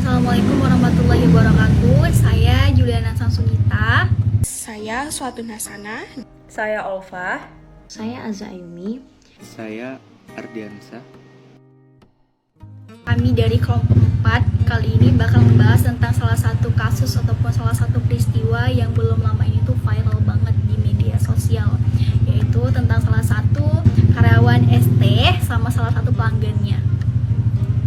Assalamualaikum warahmatullahi wabarakatuh. Saya Juliana Samsungita. Saya Suatu Nasana. Saya Olfa. Saya Aza Ayumi. Saya Ardiansa. Kami dari kelompok 4 kali ini bakal membahas tentang salah satu kasus ataupun salah satu peristiwa yang belum lama ini tuh viral banget di media sosial, yaitu tentang salah satu karyawan ST sama salah satu pelanggannya.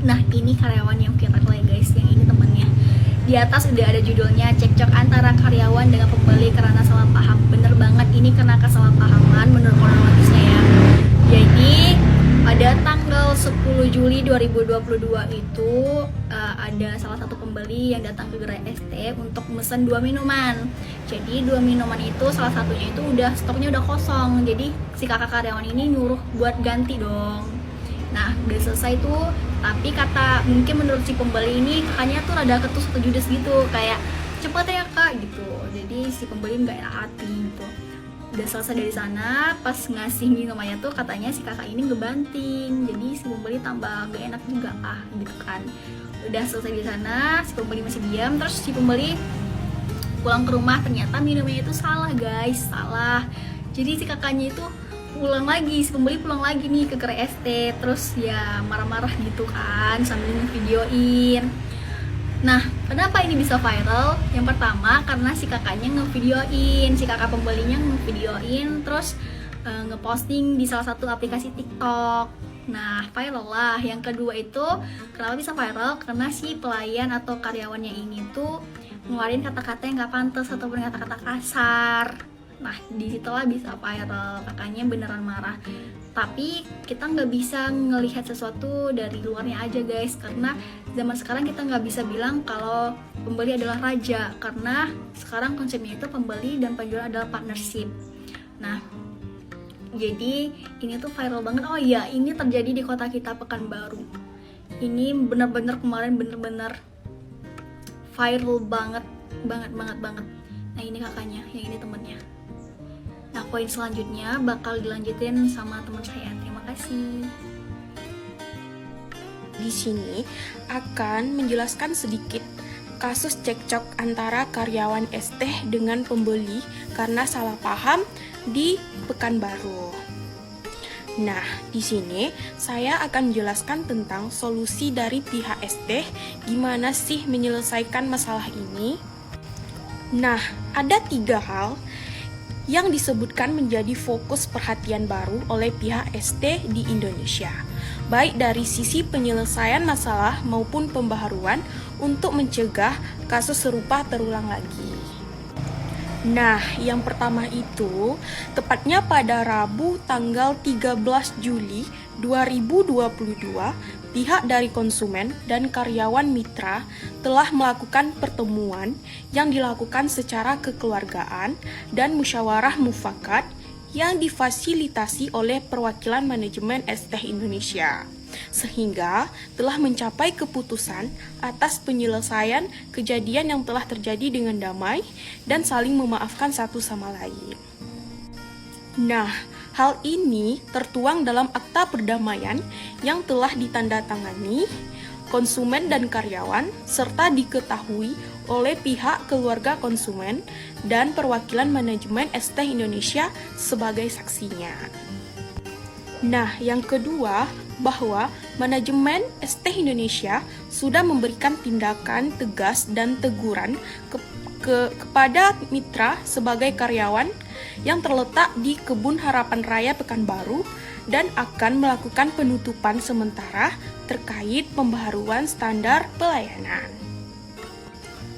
Nah, ini karyawan yang viral ya guys, yang ini temennya. Di atas udah ada judulnya, cekcok antara karyawan dengan pembeli karena salah paham. Bener banget, ini karena kesalahpahaman menurut kronologisnya ya. Jadi pada tanggal 10 Juli 2022 itu ada salah satu pembeli yang datang ke gerai ST untuk mesen 2 minuman. Jadi 2 minuman itu salah satunya itu udah stoknya udah kosong. Jadi si kakak karyawan ini nyuruh buat ganti dong. Nah, udah selesai tuh, tapi kata mungkin menurut si pembeli ini kakaknya tuh rada ketus atau judes gitu, kayak cepet ya kak gitu. Jadi si pembeli nggak enak hati gitu. Udah selesai dari sana, pas ngasih minumannya tuh katanya si kakak ini ngebanting. Jadi si pembeli tambah gak enak juga gitu kan. Udah selesai di sana, si pembeli masih diam. Terus si pembeli pulang ke rumah, ternyata minumnya itu salah guys, salah. Jadi si kakaknya itu pulang lagi, si pembeli pulang lagi nih ke gerai ST. Terus ya marah-marah gitu kan sambil ngevideoin. Nah, kenapa ini bisa viral? Yang pertama karena si kakaknya ngevideoin, si kakak pembelinya ngevideoin, terus ngeposting di salah satu aplikasi TikTok. Nah, viral lah. Yang kedua itu kenapa bisa viral? Karena si pelayan atau karyawannya ini tuh ngeluarin kata-kata yang gak pantas ataupun kata-kata kasar. Nah, disitulah bisa viral, kakaknya beneran marah. Tapi kita nggak bisa ngelihat sesuatu dari luarnya aja guys, karena zaman sekarang kita nggak bisa bilang kalau pembeli adalah raja, karena sekarang konsepnya itu pembeli dan penjual adalah partnership. Nah, jadi ini tuh viral banget. Oh iya, ini terjadi di kota kita, Pekanbaru. Ini bener-bener kemarin bener-bener viral banget. Nah, ini kakaknya, yang ini temennya. Nah, poin selanjutnya bakal dilanjutin sama teman saya. Terima kasih. Di sini akan menjelaskan sedikit kasus cekcok antara karyawan ST dengan pembeli karena salah paham di Pekanbaru. Nah, di sini saya akan menjelaskan tentang solusi dari pihak ST, gimana sih menyelesaikan masalah ini. Nah, ada 3 hal yang disebutkan menjadi fokus perhatian baru oleh pihak ST di Indonesia, baik dari sisi penyelesaian masalah maupun pembaharuan untuk mencegah kasus serupa terulang lagi. Nah, yang pertama itu, tepatnya pada Rabu tanggal 13 Juli 2022, pihak dari konsumen dan karyawan mitra telah melakukan pertemuan yang dilakukan secara kekeluargaan dan musyawarah mufakat yang difasilitasi oleh perwakilan manajemen ST Indonesia, sehingga telah mencapai keputusan atas penyelesaian kejadian yang telah terjadi dengan damai dan saling memaafkan satu sama lain. Nah, hal ini tertuang dalam akta perdamaian yang telah ditandatangani konsumen dan karyawan serta diketahui oleh pihak keluarga konsumen dan perwakilan manajemen ST Indonesia sebagai saksinya. Nah, yang kedua, bahwa manajemen ST Indonesia sudah memberikan tindakan tegas dan teguran kepada mitra sebagai karyawan yang terletak di Kebun Harapan Raya Pekanbaru dan akan melakukan penutupan sementara terkait pembaharuan standar pelayanan.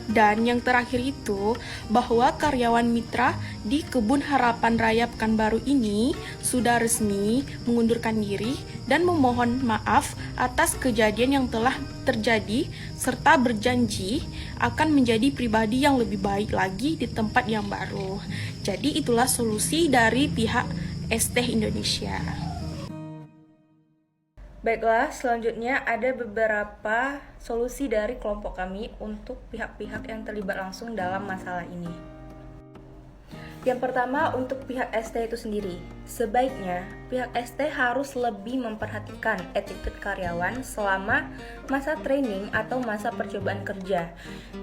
Dan yang terakhir itu, bahwa karyawan mitra di Kebun Harapan Raya Pekanbaru ini sudah resmi mengundurkan diri dan memohon maaf atas kejadian yang telah terjadi serta berjanji akan menjadi pribadi yang lebih baik lagi di tempat yang baru. Jadi itulah solusi dari pihak ST Indonesia. Baiklah, selanjutnya ada beberapa solusi dari kelompok kami untuk pihak-pihak yang terlibat langsung dalam masalah ini. Yang pertama, untuk pihak ST itu sendiri. Sebaiknya pihak ST harus lebih memperhatikan attitude karyawan selama masa training atau masa percobaan kerja.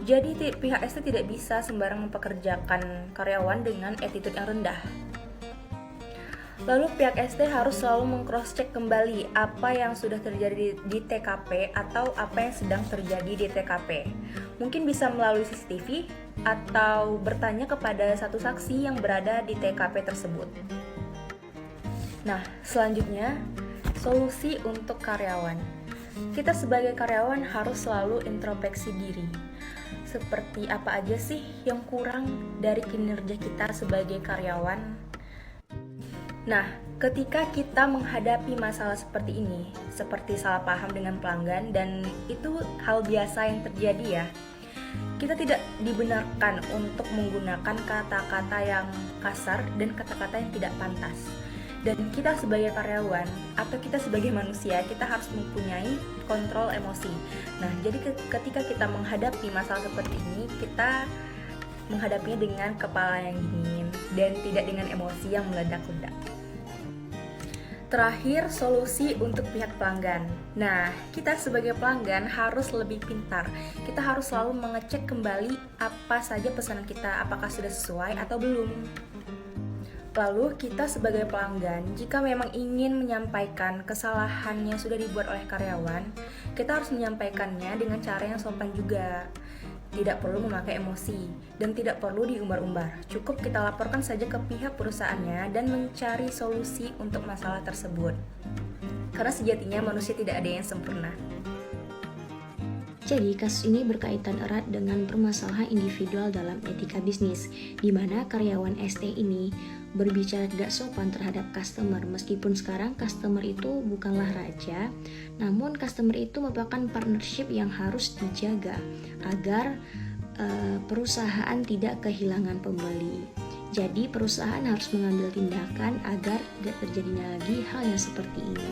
Jadi pihak ST tidak bisa sembarang mempekerjakan karyawan dengan attitude yang rendah. Lalu pihak ST harus selalu meng-cross-check kembali apa yang sudah terjadi di TKP atau apa yang sedang terjadi di TKP. Mungkin bisa melalui CCTV atau bertanya kepada satu saksi yang berada di TKP tersebut. Nah, selanjutnya, solusi untuk karyawan. Kita sebagai karyawan harus selalu introspeksi diri. Seperti apa aja sih yang kurang dari kinerja kita sebagai karyawan? Nah, ketika kita menghadapi masalah seperti ini, seperti salah paham dengan pelanggan, dan itu hal biasa yang terjadi ya, kita tidak dibenarkan untuk menggunakan kata-kata yang kasar dan kata-kata yang tidak pantas. Dan kita sebagai karyawan atau kita sebagai manusia, kita harus mempunyai kontrol emosi. Nah, jadi ketika kita menghadapi masalah seperti ini, kita menghadapinya dengan kepala yang dingin dan tidak dengan emosi yang meledak-ledak. Terakhir, solusi untuk pihak pelanggan. Nah, kita sebagai pelanggan harus lebih pintar. Kita harus selalu mengecek kembali apa saja pesanan kita, apakah sudah sesuai atau belum. Lalu, kita sebagai pelanggan, jika memang ingin menyampaikan kesalahan yang sudah dibuat oleh karyawan, kita harus menyampaikannya dengan cara yang sopan juga. Tidak perlu memakai emosi dan tidak perlu diumbar-umbar. Cukup kita laporkan saja ke pihak perusahaannya dan mencari solusi untuk masalah tersebut. Karena sejatinya manusia tidak ada yang sempurna. Jadi, kasus ini berkaitan erat dengan permasalahan individual dalam etika bisnis, di mana karyawan ST ini berbicara tidak sopan terhadap customer. Meskipun sekarang customer itu bukanlah raja, namun customer itu merupakan partnership yang harus dijaga agar perusahaan tidak kehilangan pembeli. Jadi, perusahaan harus mengambil tindakan agar tidak terjadinya lagi hal yang seperti ini.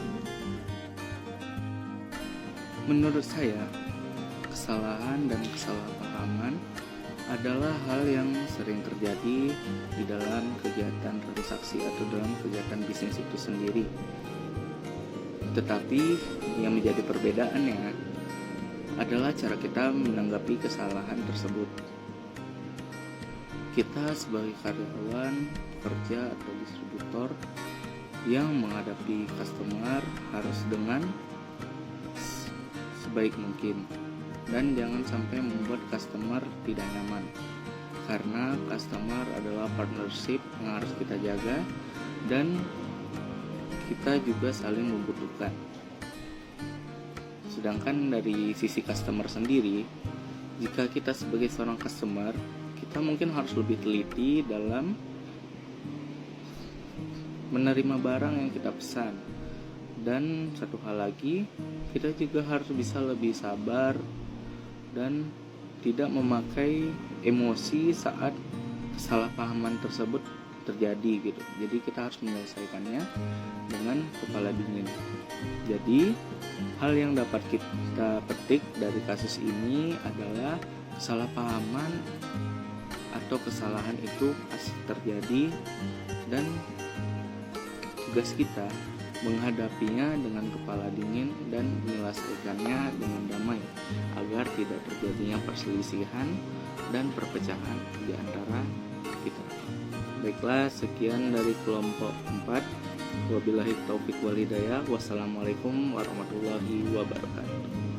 Menurut saya, kesalahan dan kesalahpahaman adalah hal yang sering terjadi di dalam kegiatan transaksi atau dalam kegiatan bisnis itu sendiri. Tetapi yang menjadi perbedaannya adalah cara kita menanggapi kesalahan tersebut. Kita sebagai karyawan, pekerja atau distributor yang menghadapi customer harus dengan sebaik mungkin dan jangan sampai membuat customer tidak nyaman, karena customer adalah partnership yang harus kita jaga dan kita juga saling membutuhkan. Sedangkan dari sisi customer sendiri, jika kita sebagai seorang customer, kita mungkin harus lebih teliti dalam menerima barang yang kita pesan. Dan satu hal lagi, kita juga harus bisa lebih sabar dan tidak memakai emosi saat kesalahpahaman tersebut terjadi gitu. Jadi kita harus menyelesaikannya dengan kepala dingin. Jadi hal yang dapat kita petik dari kasus ini adalah kesalahpahaman atau kesalahan itu pasti terjadi dan tugas kita menghadapinya dengan kepala dingin dan menyelesaikannya dengan damai agar tidak terjadinya perselisihan dan perpecahan di antara kita. Baiklah, sekian dari kelompok 4. Wabillahi taufik wal hidayah. Wassalamualaikum warahmatullahi wabarakatuh.